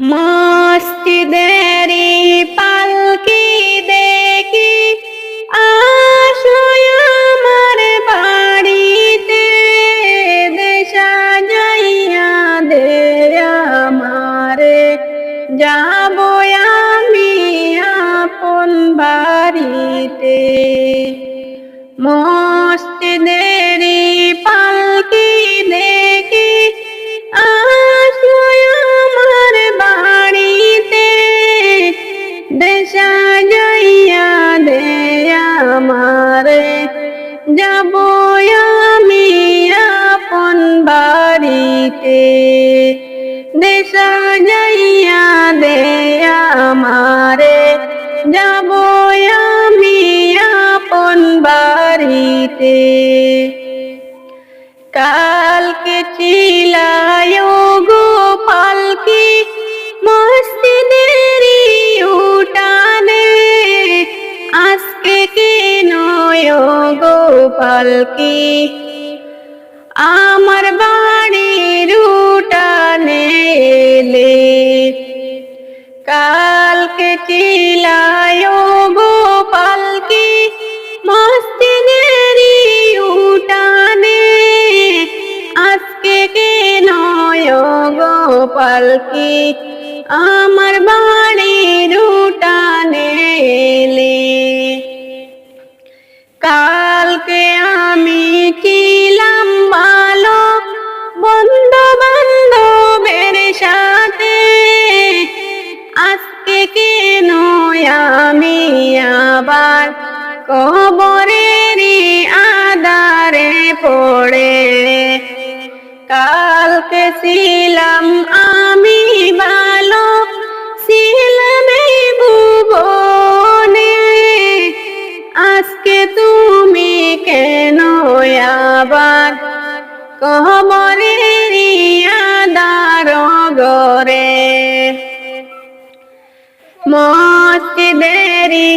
মসজিদেরি পালকি দেখি আসো আমার বাড়িতে, দেশা যাইয়া দে আমারে, যাব আমি আপন বাড়িতে। মসজিদেরি পালকি দেখি আসো আমার বাড়িতে, দেশা যাইয়া দে আমারে, যাব আমি আপন বাড়িতে। দেশা যাইয়া দে আমারে, যাব আমি আপন বাড়িতে। কালকে চিলায় গো পালকি মসজিদেরি উঠানে, আজকে কেন গো পালকি আমার বাড়ির উঠানে এলে। কালকে চিলায় গো পালকি মসজিদেরি উঠানে, আজকে কেন গো পালকি আমার বাড়ির উঠানে এলে। কালকে আমি ছিলাম ভালো বন্ধু বান্ধবের সাথে, আজকে কেন আমি আবার কবরেরই আধারে পড়ে। কালকে ছিলাম আমি ভালো, ছিলাম এই ভুবনে, আজকে তুমি কেন আবার কবরেরই আধার গরে। মসজিদেরি